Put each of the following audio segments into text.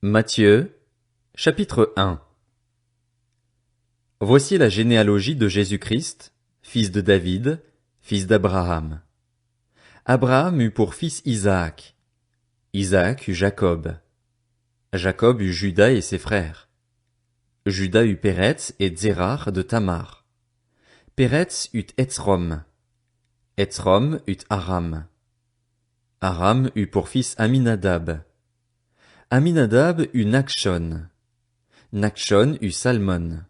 Matthieu, chapitre 1. Voici la généalogie de Jésus-Christ, fils de David, fils d'Abraham. Abraham eut pour fils Isaac. Isaac eut Jacob. Jacob eut Juda et ses frères. Juda eut Péretz et Zérar de Tamar. Péretz eut Hetzrom. Hetzrom eut Aram. Aram eut pour fils Aminadab. Aminadab eut Nachshon. Nachshon eut Salmon.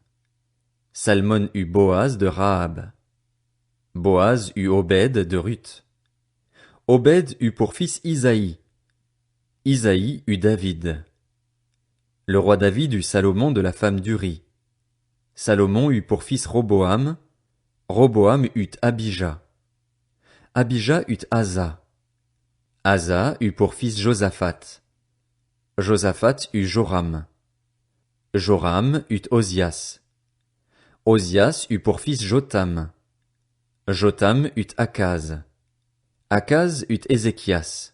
Salmon eut Boaz de Rahab. Boaz eut Obed de Ruth. Obed eut pour fils Isaïe. Isaïe eut David. Le roi David eut Salomon de la femme d'Uri. Salomon eut pour fils Roboam. Roboam eut Abijah. Abijah eut Asa. Asa eut pour fils Josaphat. Josaphat eut Joram. Joram eut Ozias. Ozias eut pour fils Jotham. Jotham eut Akaz. Akaz eut Ézéchias.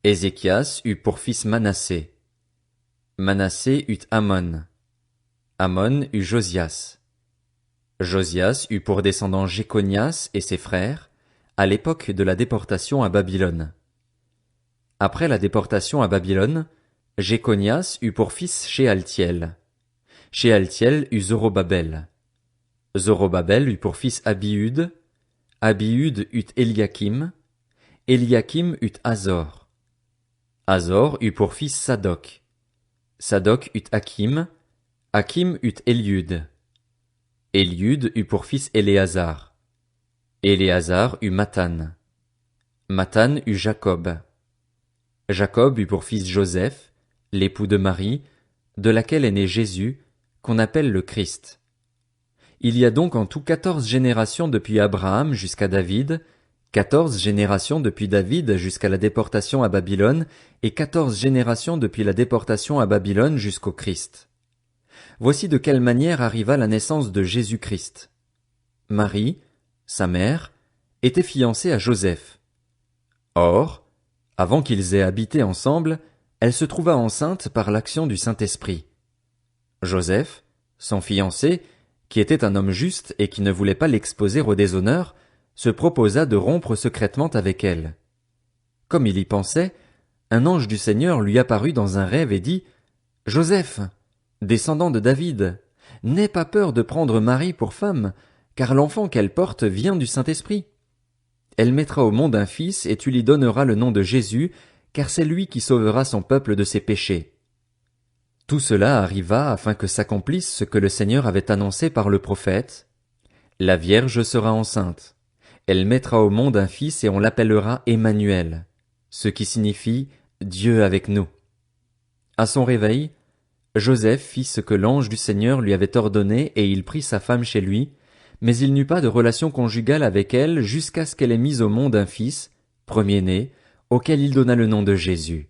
Ézéchias eut pour fils Manassé. Manassé eut Amon. Amon eut Josias. Josias eut pour descendant Jéconias et ses frères, à l'époque de la déportation à Babylone. Après la déportation à Babylone, Jéconias eut pour fils Shealtiel. Shealtiel eut Zorobabel. Zorobabel eut pour fils Abiud. Abiud eut Eliakim. Eliakim eut Azor. Azor eut pour fils Sadoc. Sadoc eut Hakim. Hakim eut Eliud. Eliud eut pour fils Éléazar. Éléazar eut Mathan. Mathan eut Jacob. Jacob eut pour fils Joseph, l'époux de Marie, de laquelle est né Jésus, qu'on appelle le Christ. Il y a donc en tout 14 générations depuis Abraham jusqu'à David, 14 générations depuis David jusqu'à la déportation à Babylone, et 14 générations depuis la déportation à Babylone jusqu'au Christ. Voici de quelle manière arriva la naissance de Jésus-Christ. Marie, sa mère, était fiancée à Joseph. Or, avant qu'ils aient habité ensemble, elle se trouva enceinte par l'action du Saint-Esprit. Joseph, son fiancé, qui était un homme juste et qui ne voulait pas l'exposer au déshonneur, se proposa de rompre secrètement avec elle. Comme il y pensait, un ange du Seigneur lui apparut dans un rêve et dit « Joseph, descendant de David, n'aie pas peur de prendre Marie pour femme, car l'enfant qu'elle porte vient du Saint-Esprit. Elle mettra au monde un fils et tu lui donneras le nom de Jésus, car c'est lui qui sauvera son peuple de ses péchés. » Tout cela arriva afin que s'accomplisse ce que le Seigneur avait annoncé par le prophète. La Vierge sera enceinte. Elle mettra au monde un fils et on l'appellera Emmanuel, ce qui signifie Dieu avec nous. À son réveil, Joseph fit ce que l'ange du Seigneur lui avait ordonné et il prit sa femme chez lui, mais il n'eut pas de relation conjugale avec elle jusqu'à ce qu'elle ait mis au monde un fils, premier-né, auquel il donna le nom de Jésus.